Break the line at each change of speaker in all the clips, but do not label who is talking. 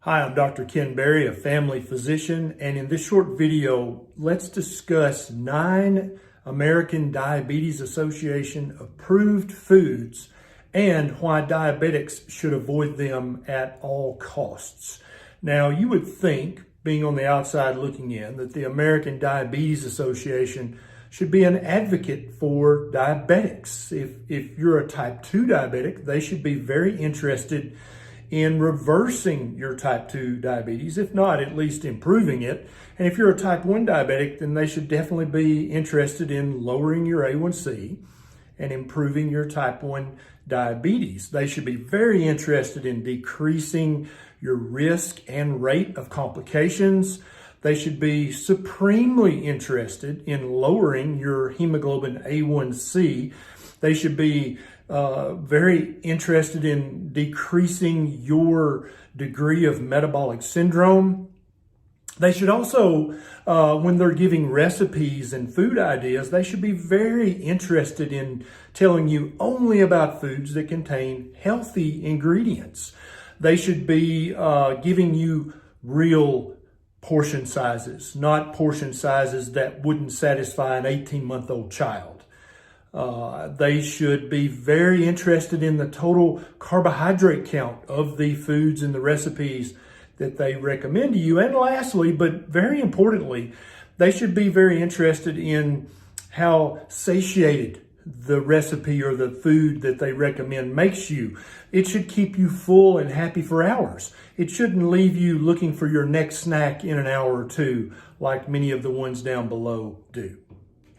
Hi, I'm Dr. Ken Berry, a family physician, and in this short video, let's discuss 9 American Diabetes Association approved foods and why diabetics should avoid them at all costs. Now, you would think, being on the outside looking in, that the American Diabetes Association should be an advocate for diabetics. If you're a type 2 diabetic, they should be very interested in reversing your type 2 diabetes, if not at least improving it. And if you're a type 1 diabetic, then they should definitely be interested in lowering your A1C and improving your type 1 diabetes. They should be very interested in decreasing your risk and rate of complications. They should be supremely interested in lowering your hemoglobin A1C. They should be very interested in decreasing your degree of metabolic syndrome. They should also, when they're giving recipes and food ideas, they should be very interested in telling you only about foods that contain healthy ingredients. They should be giving you real portion sizes, not portion sizes that wouldn't satisfy an 18-month-old child. They should be very interested in the total carbohydrate count of the foods and the recipes that they recommend to you. And lastly, but very importantly, they should be very interested in how satiated the recipe or the food that they recommend makes you. It should keep you full and happy for hours. It shouldn't leave you looking for your next snack in an hour or two, like many of the ones down below do.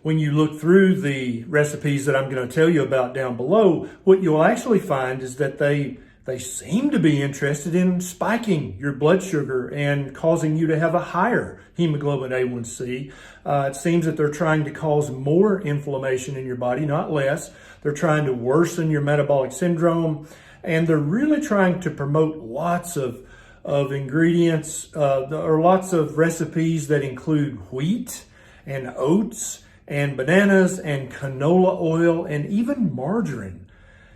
When you look through the recipes that I'm going to tell you about down below, what you'll actually find is that they seem to be interested in spiking your blood sugar and causing you to have a higher hemoglobin A1C. It seems that they're trying to cause more inflammation in your body, not less. They're trying to worsen your metabolic syndrome, and they're really trying to promote lots of ingredients or lots of recipes that include wheat and oats and bananas and canola oil and even margarine.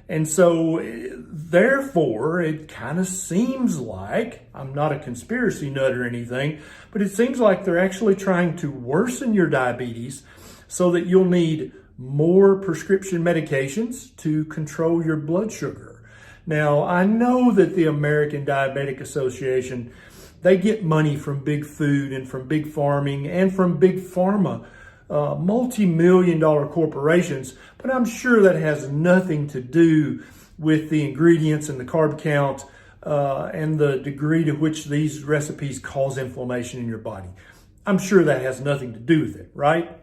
And so therefore, it kind of seems like, I'm not a conspiracy nut or anything, but it seems like they're actually trying to worsen your diabetes so that you'll need more prescription medications to control your blood sugar. Now, I know that the American Diabetic Association, they get money from big food and from big farming and from big pharma, multi-million-dollar corporations, but I'm sure that has nothing to do with the ingredients and the carb count and the degree to which these recipes cause inflammation in your body. I'm sure that has nothing to do with it, right?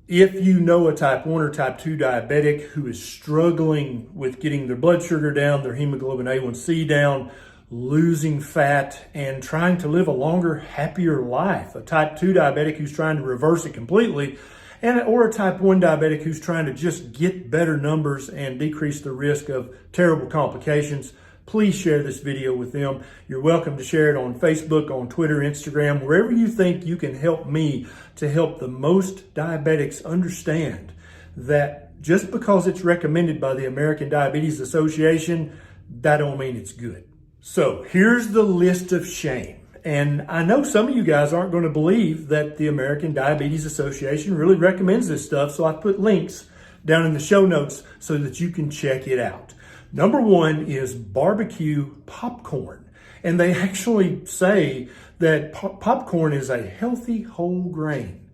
If you know a type 1 or type 2 diabetic who is struggling with getting their blood sugar down, their hemoglobin A1C down, losing fat, and trying to live a longer, happier life, a type 2 diabetic who's trying to reverse it completely, or a type 1 diabetic who's trying to just get better numbers and decrease the risk of terrible complications, please share this video with them. You're welcome to share it on Facebook, on Twitter, Instagram, wherever you think you can help me to help the most diabetics understand that just because it's recommended by the American Diabetes Association, that don't mean it's good. So here's the list of shame. And I know some of you guys aren't going to believe that the American Diabetes Association really recommends this stuff. So I put links down in the show notes so that you can check it out. Number 1 is BBQ Popcorn. And they actually say that popcorn is a healthy whole grain.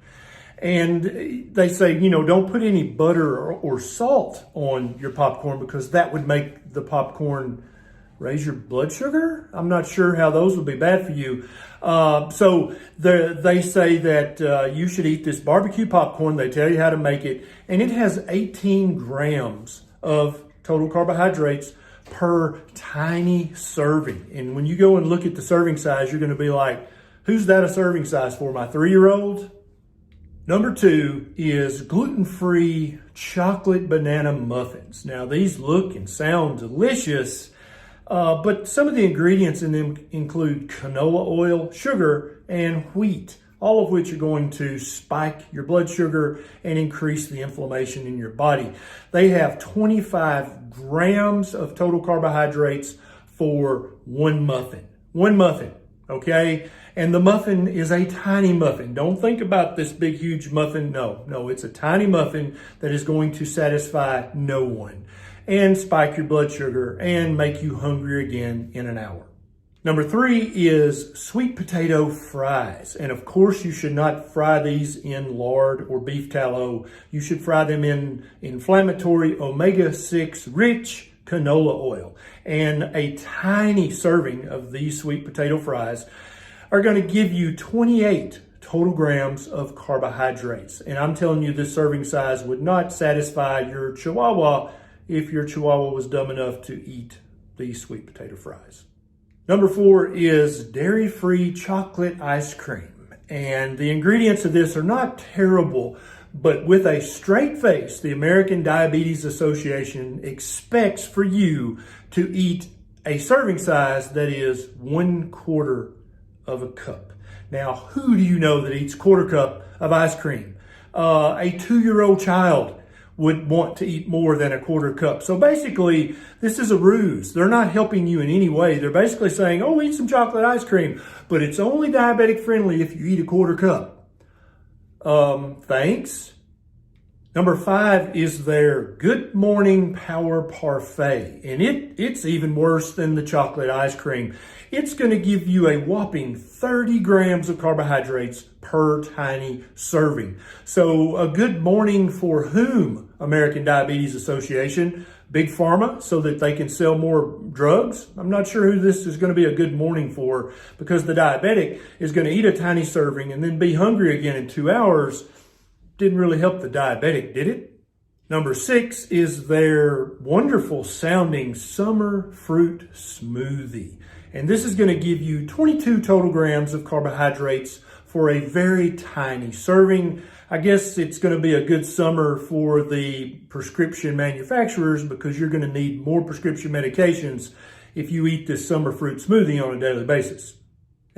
And they say, don't put any butter or salt on your popcorn because that would make the popcorn raise your blood sugar. I'm not sure how those would be bad for you. So they say that you should eat this BBQ popcorn. They tell you how to make it. And it has 18 grams of total carbohydrates per tiny serving. And when you go and look at the serving size, you're going to be like, who's that a serving size for? My 3-year-old? Number 2 is gluten-free chocolate banana muffins. Now, these look and sound delicious, but some of the ingredients in them include canola oil, sugar, and wheat, all of which are going to spike your blood sugar and increase the inflammation in your body. They have 25 grams of total carbohydrates for one muffin. one muffin, okay? And the muffin is a tiny muffin. Don't think about this big, huge muffin. No, it's a tiny muffin that is going to satisfy no one and spike your blood sugar and make you hungry again in an hour. Number 3 is sweet potato fries. And of course, you should not fry these in lard or beef tallow. You should fry them in inflammatory omega-6 rich canola oil. And a tiny serving of these sweet potato fries are going to give you 28 total grams of carbohydrates. And I'm telling you, this serving size would not satisfy your chihuahua if your chihuahua was dumb enough to eat these sweet potato fries. Number 4 is dairy-free chocolate ice cream. And the ingredients of this are not terrible, but with a straight face, the American Diabetes Association expects for you to eat a serving size that is 1/4 of a cup. Now, who do you know that eats 1/4 cup of ice cream? A 2-year-old child would want to eat more than a 1/4 cup. So basically, this is a ruse. They're not helping you in any way. They're basically saying, oh, eat some chocolate ice cream, but it's only diabetic friendly if you eat a 1/4 cup. Thanks. Number 5 is their Good Morning Power Parfait. And it's even worse than the chocolate ice cream. It's going to give you a whopping 30 grams of carbohydrates per tiny serving. So a good morning for whom, American Diabetes Association? Big Pharma, so that they can sell more drugs? I'm not sure who this is going to be a good morning for, because the diabetic is going to eat a tiny serving and then be hungry again in 2 hours. Didn't really help the diabetic, did it? Number 6 is their wonderful sounding summer fruit smoothie. And this is going to give you 22 total grams of carbohydrates for a very tiny serving. I guess it's going to be a good summer for the prescription manufacturers, because you're going to need more prescription medications if you eat this summer fruit smoothie on a daily basis.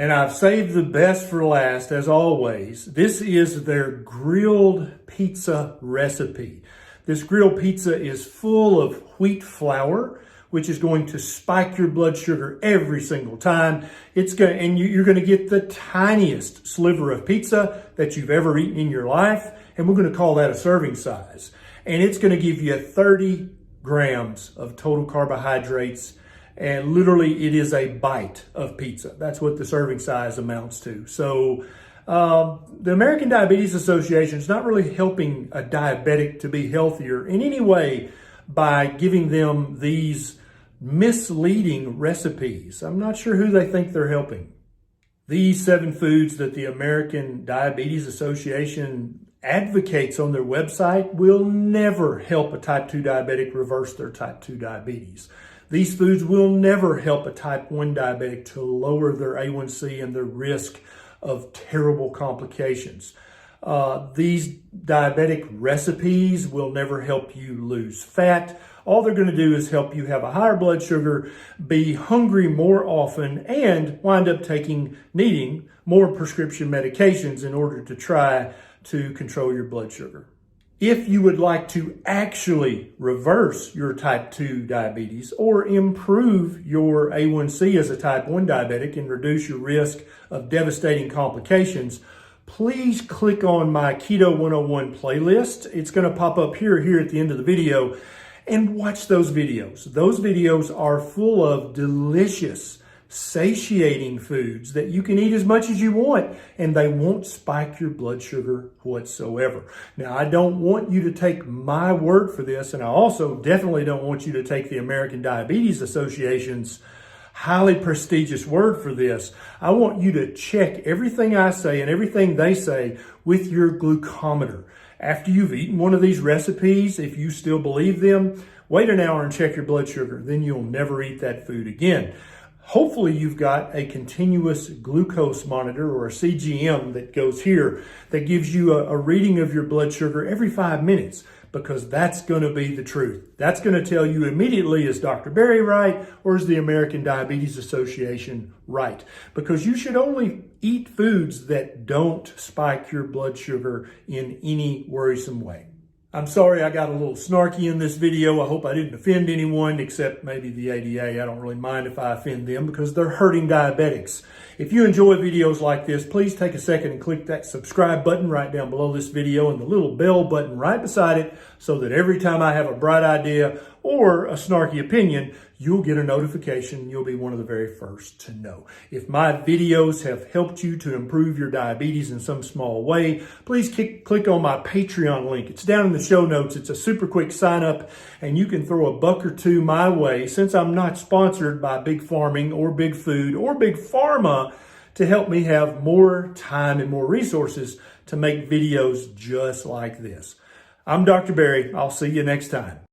And I've saved the best for last, as always. This is their grilled pizza recipe. This grilled pizza is full of wheat flour, which is going to spike your blood sugar every single time. You're going to get the tiniest sliver of pizza that you've ever eaten in your life, and we're going to call that a serving size. And it's going to give you 30 grams of total carbohydrates. And literally, it is a bite of pizza. That's what the serving size amounts to. So the American Diabetes Association is not really helping a diabetic to be healthier in any way by giving them these misleading recipes. I'm not sure who they think they're helping. These 7 foods that the American Diabetes Association advocates on their website will never help a type 2 diabetic reverse their type 2 diabetes. These foods will never help a type 1 diabetic to lower their A1C and their risk of terrible complications. These diabetic recipes will never help you lose fat. All they're going to do is help you have a higher blood sugar, be hungry more often, and wind up needing more prescription medications in order to try to control your blood sugar. If you would like to actually reverse your type 2 diabetes or improve your A1C as a type 1 diabetic and reduce your risk of devastating complications, please click on my Keto 101 playlist. It's going to pop up here at the end of the video, and watch those videos. Those videos are full of delicious, satiating foods that you can eat as much as you want, and they won't spike your blood sugar whatsoever. Now, I don't want you to take my word for this, and I also definitely don't want you to take the American Diabetes Association's highly prestigious word for this. I want you to check everything I say and everything they say with your glucometer. After you've eaten one of these recipes, if you still believe them, wait an hour and check your blood sugar. Then you'll never eat that food again. Hopefully you've got a continuous glucose monitor, or a CGM, that goes here, that gives you a reading of your blood sugar every 5 minutes, because that's going to be the truth. That's going to tell you immediately, is Dr. Berry right, or is the American Diabetes Association right? Because you should only eat foods that don't spike your blood sugar in any worrisome way. I'm sorry I got a little snarky in this video. I hope I didn't offend anyone except maybe the ADA. I don't really mind if I offend them because they're hurting diabetics. If you enjoy videos like this, please take a second and click that subscribe button right down below this video and the little bell button right beside it so that every time I have a bright idea or a snarky opinion, you'll get a notification and you'll be one of the very first to know. If my videos have helped you to improve your diabetes in some small way, please click on my Patreon link. It's down in the show notes. It's a super quick sign up and you can throw a buck or two my way since I'm not sponsored by Big Farming or Big Food or Big Pharma to help me have more time and more resources to make videos just like this. I'm Dr. Barry. I'll see you next time.